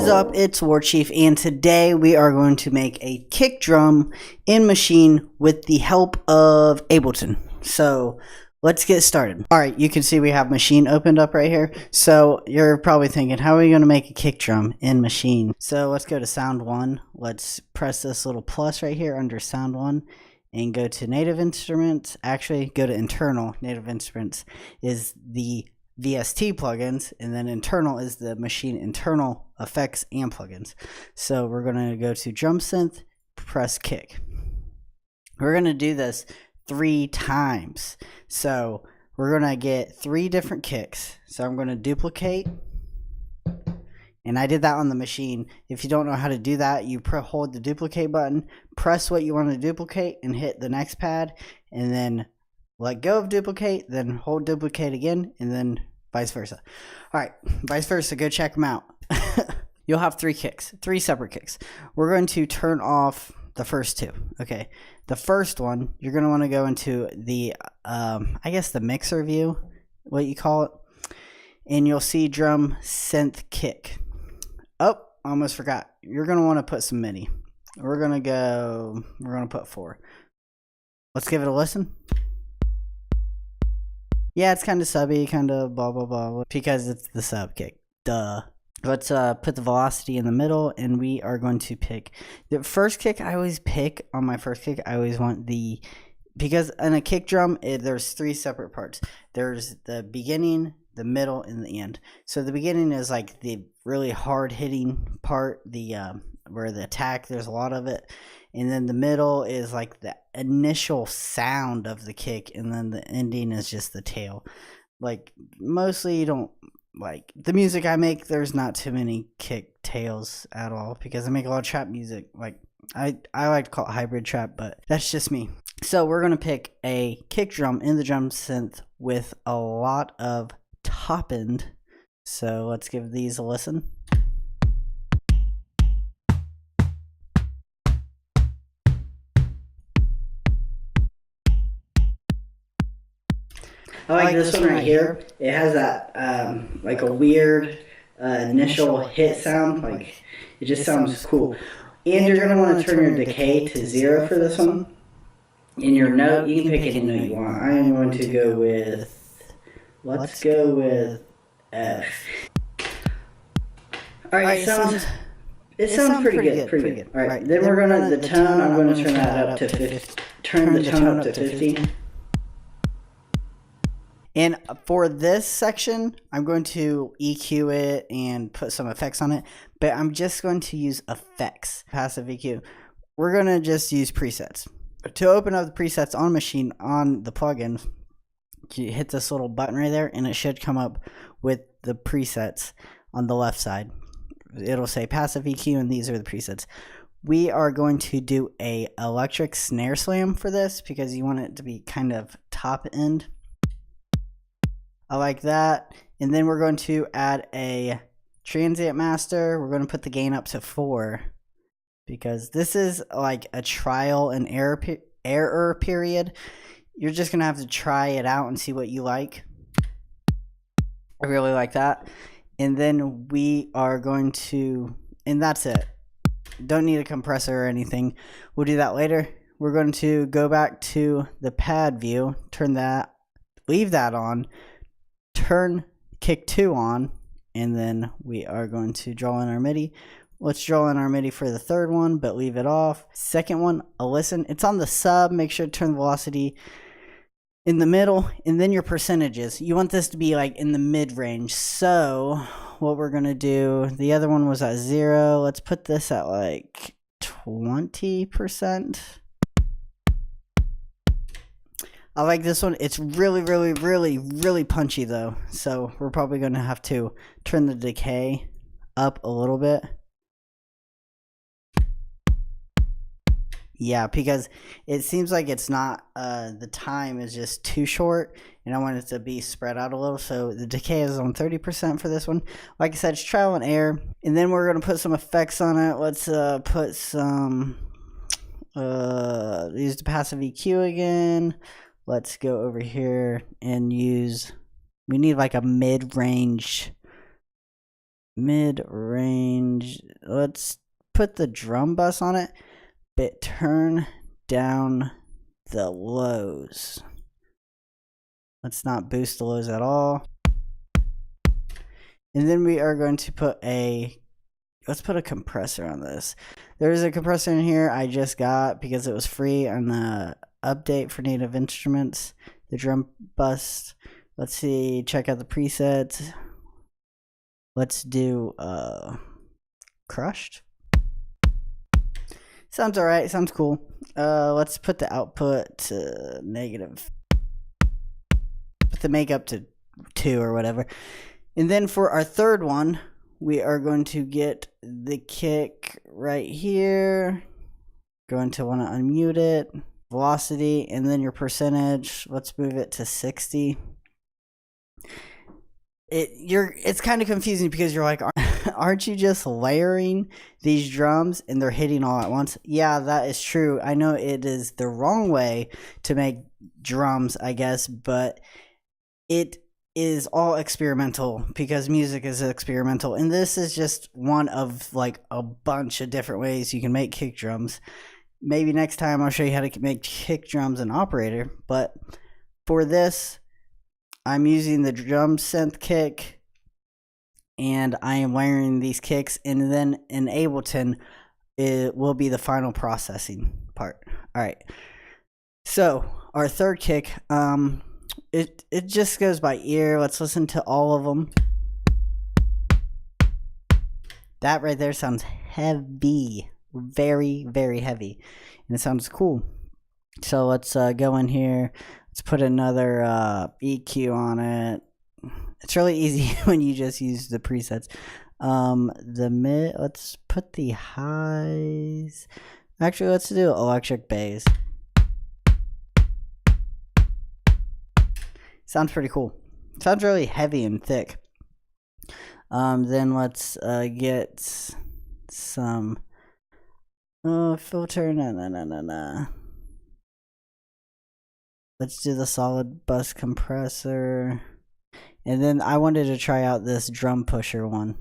is up? It's Warchief, and today we are going to make a kick drum in Maschine with the help of Ableton. So let's get started. Alright, you can see we have Maschine opened up right here. So you're probably thinking, how are we going to make a kick drum in Maschine? So let's go to Sound 1. Let's press this little plus right here under Sound 1 and go to Native Instruments. Actually, go to Internal. Native Instruments is the VST plugins, and then internal is the Maschine internal effects and plugins. So we're going to go to drum synth, press kick. We're going to do this 3 times. So we're going to get 3 different kicks. So I'm going to duplicate, and I did that on the Maschine. If you don't know how to do that, you hold the duplicate button, press what you want to duplicate, and hit the next pad, and then let go of duplicate, then hold duplicate again, and then vice versa. Alright, vice versa, go check them out. You'll have 3 kicks, 3 separate kicks. We're going to turn off the first 2. Okay, the first one, you're going to want to go into the, I guess the mixer view, what you call it, and you'll see drum synth kick. Oh, almost forgot. You're going to want to put some MIDI. We're going to put 4. Let's give it a listen. Yeah, it's kind of subby, kind of blah, blah, blah, because it's the sub kick. Duh. Let's put the velocity in the middle, and we are going to pick the first kick. I always pick on my first kick. I always want the, because in a kick drum, there's 3 separate parts. There's the beginning, the middle, and the end. So the beginning is like the really hard hitting part, the where the attack, there's a lot of it. And then the middle is like the initial sound of the kick, and then the ending is just the tail. Like mostly you don't like the music I make, there's not too many kick tails at all, because I make a lot of trap music. Like I like to call it hybrid trap, but that's just me. So we're gonna pick a kick drum in the drum synth with a lot of top end. So let's give these a listen. I like this one right here. It has that like a weird initial hit sound. Like it just sounds cool. And you're gonna want to turn your decay to 0 for this one. In your note, you can pick any note you want. I am going to go with, let's go with F. All right, it sounds pretty good. All right, then we're gonna the tone. I'm going to turn that up to 50. Turn the tone up to 50. And for this section, I'm going to EQ it and put some effects on it, but I'm just going to use effects, passive EQ. We're going to just use presets. To open up the presets on Maschine, on the plugin, you hit this little button right there, and it should come up with the presets on the left side. It'll say passive EQ, and these are the presets. We are going to do a electric snare slam for this, because you want it to be kind of top end. I like that. And then we're going to add a transient master. We're going to put the gain up to 4, because this is like a trial and error period. You're just going to have to try it out and see what you like. I really like that. And then we are going to, and that's it. Don't need a compressor or anything. We'll do that later. We're going to go back to the pad view, turn that, leave that on, turn kick 2 on, and then we are going to draw in our MIDI. Let's draw in our MIDI for the third one, but leave it off. Second one, a listen. It's on the sub. Make sure to turn the velocity in the middle, and then your percentages. You want this to be like in the mid-range. So what we're going to do, the other one was at 0. Let's put this at like 20%. I like this one. It's really punchy though. So we're probably going to have to turn the decay up a little bit. Yeah, because it seems like it's not, the time is just too short, and I want it to be spread out a little. So the decay is on 30% for this one. Like I said, it's trial and error. And then we're going to put some effects on it. Let's put some, use the passive EQ again. Let's go over here and use, we need like a mid-range mid-range. Let's put the drum bus on it, but turn down the lows. Let's not boost the lows at all. And then we are going to put let's put a compressor on this. There's a compressor in here I just got because it was free on the update for native instruments, the drum bus. Let's see, check out the presets. Let's do crushed. Sounds alright, sounds cool. Let's put the output to negative. Put the make up to 2 or whatever. And then for our third one, we are going to get the kick right here. Going to want to unmute it. Velocity, and then your percentage. Let's move it to 60. It's kind of confusing because you're like, aren't you just layering these drums and they're hitting all at once? Yeah, that is true. I know it is the wrong way to make drums, I guess, but it is all experimental because music is experimental, and this is just one of like a bunch of different ways you can make kick drums. Maybe next time I'll show you how to make kick drums in Operator, but for this I'm using the drum synth kick and I am wiring these kicks, and then in Ableton it will be the final processing part. All right, so our third kick, it just goes by ear. Let's listen to all of them. That right there sounds heavy, very, very heavy, and it sounds cool. So let's go in here. Let's put another EQ on it. It's really easy when you just use the presets. The mid, let's put the highs. Actually, let's do electric bass. Sounds pretty cool. Sounds really heavy and thick. Then let's get some filter. No. Let's do the solid bus compressor. And then I wanted to try out this drum pusher one.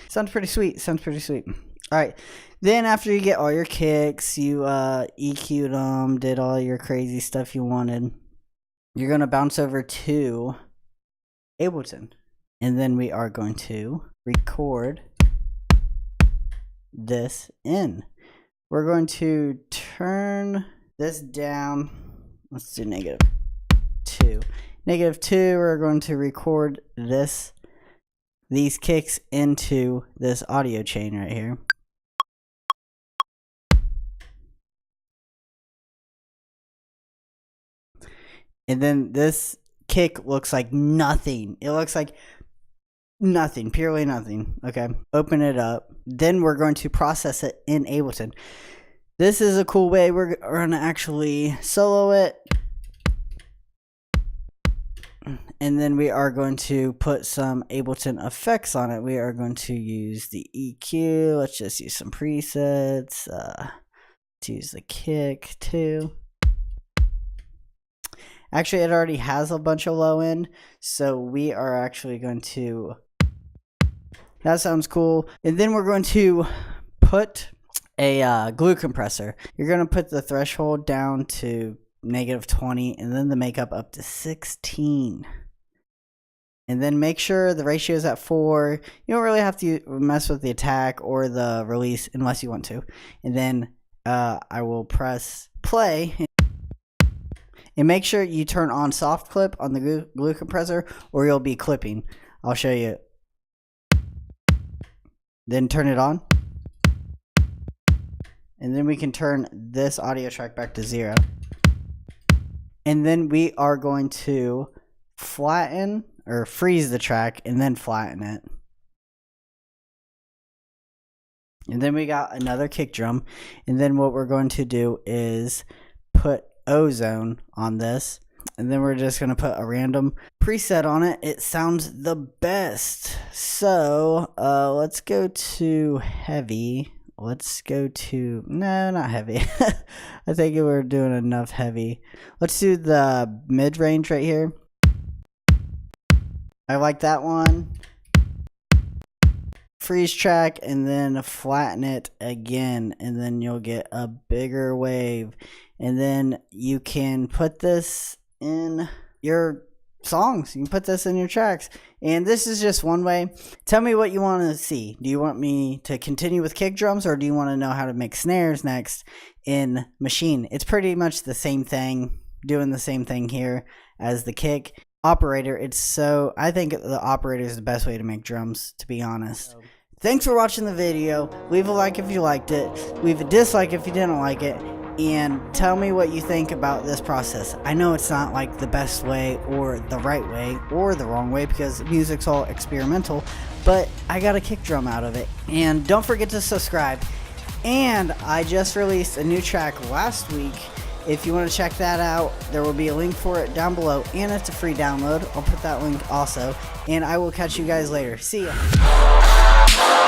Sounds pretty sweet. Sounds pretty sweet. All right. Then after you get all your kicks, you EQ'd them, did all your crazy stuff you wanted, you're going to bounce over to Ableton. And then we are going to record this in. We're going to turn this down. Let's do -2. -2, we're going to record these kicks into this audio chain right here. And then this kick looks like nothing. It looks like nothing, purely nothing. Okay, open it up. Then we're going to process it in Ableton. This is a cool way. We're going to actually solo it. And then we are going to put some Ableton effects on it. We are going to use the EQ. Let's just use some presets. To use the kick too. Actually, it already has a bunch of low end, so we are actually going to, that sounds cool. And then we're going to put a glue compressor. You're going to put the threshold down to -20 and then the makeup up to 16. And then make sure the ratio is at 4. You don't really have to mess with the attack or the release unless you want to. And then I will press play. And make sure you turn on soft clip on the glue compressor or you'll be clipping. I'll show you. Then turn it on. And then we can turn this audio track back to 0. And then we are going to flatten or freeze the track and then flatten it. And then we got another kick drum. And then what we're going to do is put ozone on this, and then we're just going to put a random preset on it. It sounds the best. So let's go to heavy. Let's go to, no, not heavy. I think we're doing enough heavy. Let's do the mid-range right here. I like that one. Freeze track and then flatten it again, and then you'll get a bigger wave. And then you can put this in your songs. You can put this in your tracks. And this is just one way. Tell me what you want to see. Do you want me to continue with kick drums, or do you want to know how to make snares next in Maschine? It's pretty much the same thing, doing the same thing here as the kick. Operator, I think the operator is the best way to make drums, to be honest. Thanks for watching the video. Leave a like if you liked it. Leave a dislike if you didn't like it. And tell me what you think about this process. I know it's not like the best way or the right way or the wrong way, because music's all experimental, but I got a kick drum out of it. And don't forget to subscribe. And I just released a new track last week. If you want to check that out, there will be a link for it down below, and it's a free download. I'll put that link also, and I will catch you guys later. See ya.